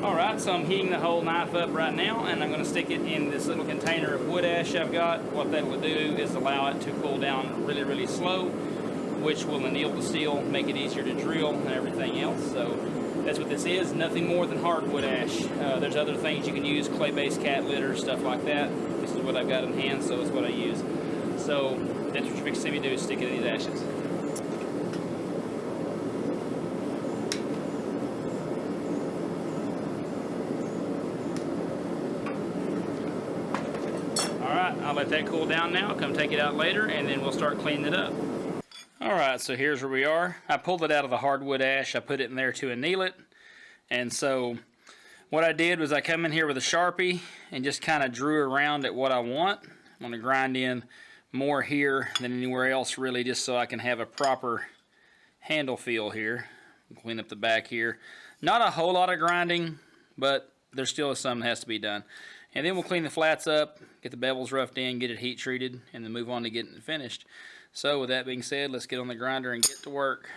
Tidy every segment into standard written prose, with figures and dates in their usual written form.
Alright, so I'm heating the whole knife up right now, and I'm going to stick it in this little container of wood ash I've got. What that will do is allow it to cool down really, really slow, which will anneal the steel, make it easier to drill and everything else. So that's what this is, nothing more than hardwood ash. There's other things you can use, clay-based cat litter, stuff like that. This is what I've got in hand, so it's what I use. So that's what you're fixing to do, is stick it in these ashes. Alright, I'll let that cool down now, come take it out later, and then we'll start cleaning it up. Alright, so here's where we are. I pulled it out of the hardwood ash, I put it in there to anneal it, and so what I did was I come in here with a Sharpie and just kind of drew around at what I want. I'm going to grind in more here than anywhere else really, just so I can have a proper handle feel here. Clean up the back here. Not a whole lot of grinding, but there's still some that has to be done. And then we'll clean the flats up, get the bevels roughed in, get it heat treated, and then move on to getting it finished. So with that being said, let's get on the grinder and get to work.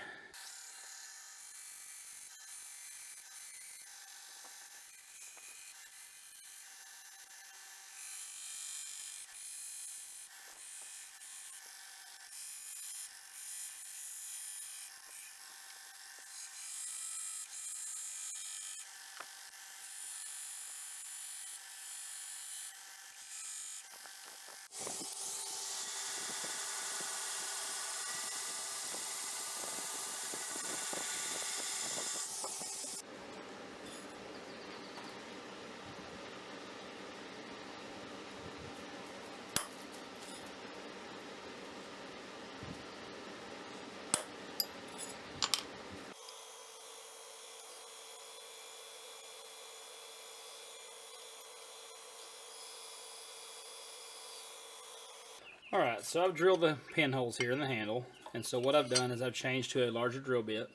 Alright, so I've drilled the pinholes here in the handle, and so what I've done is I've changed to a larger drill bit,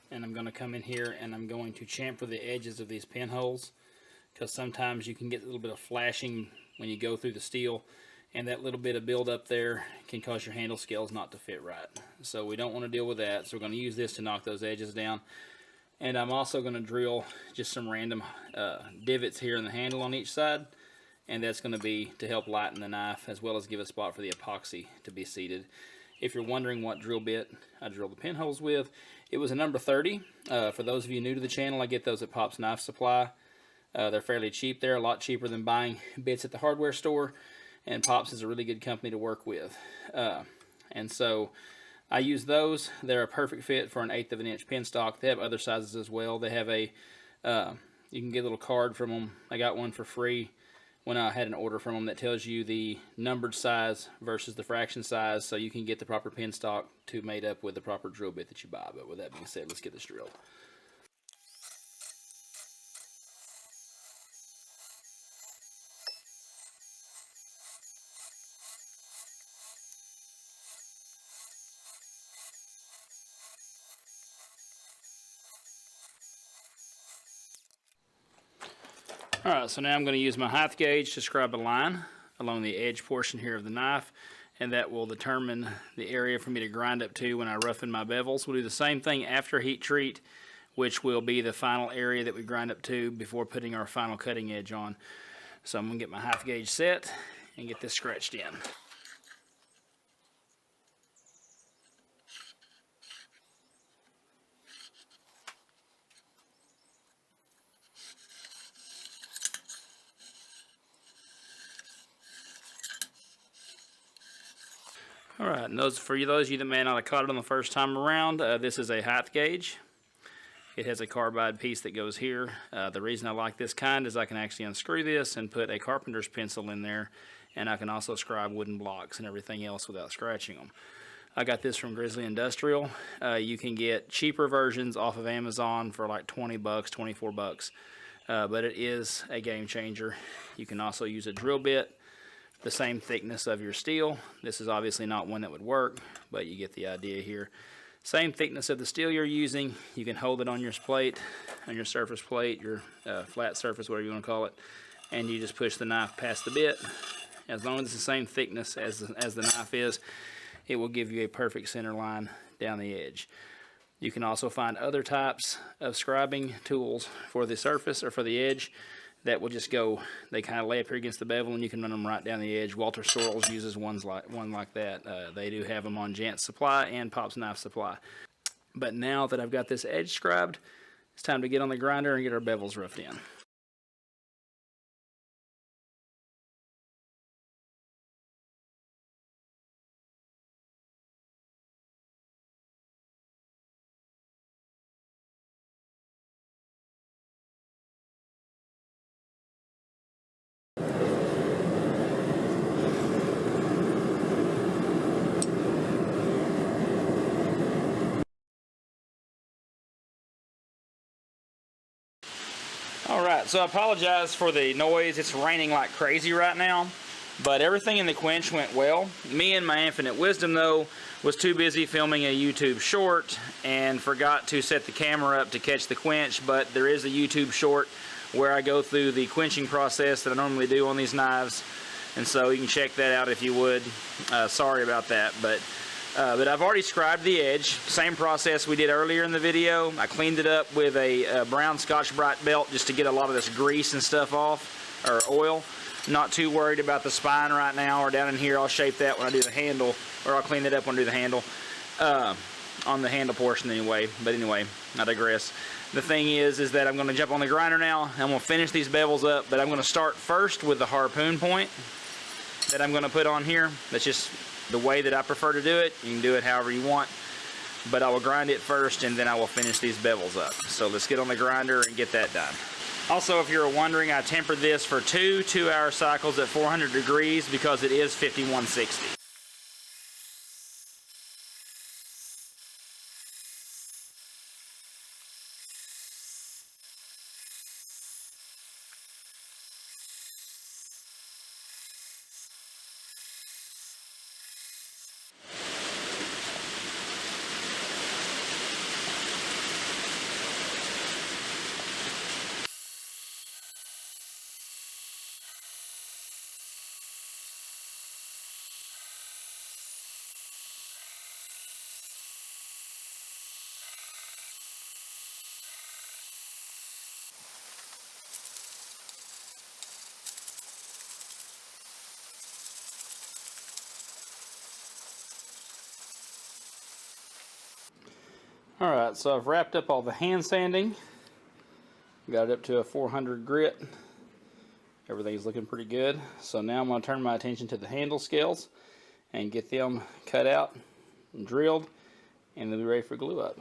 and I'm going to come in here and I'm going to chamfer the edges of these pinholes, because sometimes you can get a little bit of flashing when you go through the steel, and that little bit of build up there can cause your handle scales not to fit right. So we don't want to deal with that, so we're going to use this to knock those edges down. And I'm also going to drill just some random divots here in the handle on each side, and that's going to be to help lighten the knife as well as give a spot for the epoxy to be seated. If you're wondering what drill bit I drill the pinholes with, it was a number 30. For those of you new to the channel, I get those at Pop's Knife Supply. They're fairly cheap there, a lot cheaper than buying bits at the hardware store, and Pop's is a really good company to work with. And so I use those. They're a perfect fit for an 1/8 of an inch pin stock. They have other sizes as well. They have a, you can get a little card from them. I got one for free when I had an order from them that tells you the numbered size versus the fraction size, so you can get the proper pin stock to mate up with the proper drill bit that you buy. But with that being said, let's get this drilled. Alright, so now I'm going to use my height gauge to scribe a line along the edge portion here of the knife, and that will determine the area for me to grind up to when I roughen my bevels. We'll do the same thing after heat treat, which will be the final area that we grind up to before putting our final cutting edge on. So I'm going to get my height gauge set and get this scratched in. Alright, and for those of you that may not have caught it on the first time around, this is a height gauge. It has a carbide piece that goes here. The reason I like this kind is I can actually unscrew this and put a carpenter's pencil in there, and I can also scribe wooden blocks and everything else without scratching them. I got this from Grizzly Industrial. You can get cheaper versions off of Amazon for like 20 bucks, 24 bucks, but it is a game changer. You can also use a drill bit the same thickness of your steel. This is obviously not one that would work, but you get the idea here. Same thickness of the steel you're using. You can hold it on your plate, on your surface plate, your flat surface, whatever you want to call it, and you just push the knife past the bit. As long as it's the same thickness as the knife is, it will give you a perfect center line down the edge. You can also find other types of scribing tools for the surface or for the edge that will just go, they kind of lay up here against the bevel and you can run them right down the edge. Walter Sorrells uses one like that. They do have them on Jant's Supply and Pop's Knife Supply. But now that I've got this edge scribed, it's time to get on the grinder and get our bevels roughed in. Alright, so I apologize for the noise. It's raining like crazy right now, but everything in the quench went well. Me and my infinite wisdom, though, was too busy filming a YouTube short and forgot to set the camera up to catch the quench, but there is a YouTube short where I go through the quenching process that I normally do on these knives, and so you can check that out if you would. Sorry about that, but I've already scribed the edge. Same process we did earlier in the video. I cleaned it up with a brown Scotch-Brite belt just to get a lot of this grease and stuff off, or oil. Not too worried about the spine right now, or down in here. I'll shape that when I do the handle, or I'll clean it up when I do the handle. On the handle portion anyway. But anyway, I digress. The thing is that I'm going to jump on the grinder now. I'm going to finish these bevels up, but I'm going to start first with the harpoon point that I'm going to put on here. That's just the way that I prefer to do it. You can do it however you want, but I will grind it first and then I will finish these bevels up. So let's get on the grinder and get that done. Also, if you're wondering, I tempered this for two 2-hour cycles at 400 degrees because it is 5160. Alright, so I've wrapped up all the hand sanding. Got it up to a 400 grit. Everything's looking pretty good. So now I'm going to turn my attention to the handle scales and get them cut out and drilled, and they'll be ready for glue up.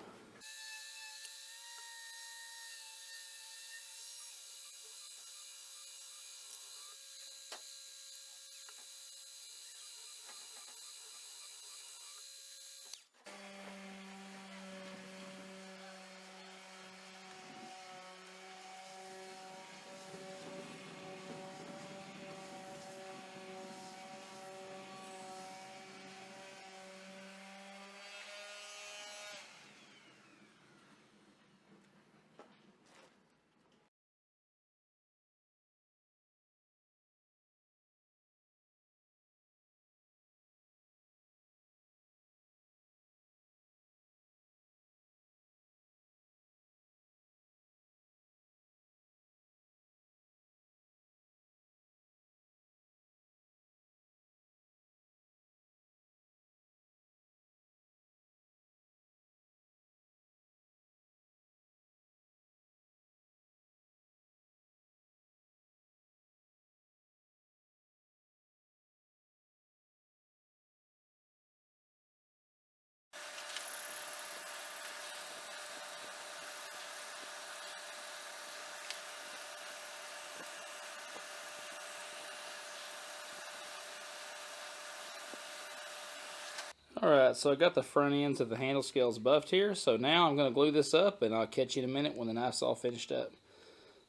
Alright, so I got the front ends of the handle scales buffed here, so now I'm going to glue this up, and I'll catch you in a minute when the knife's all finished up.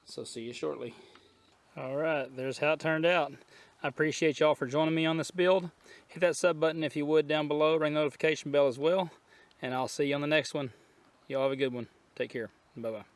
So see you shortly. Alright, there's how it turned out. I appreciate y'all for joining me on this build. Hit that sub button if you would down below, ring the notification bell as well, and I'll see you on the next one. Y'all have a good one. Take care. Bye-bye.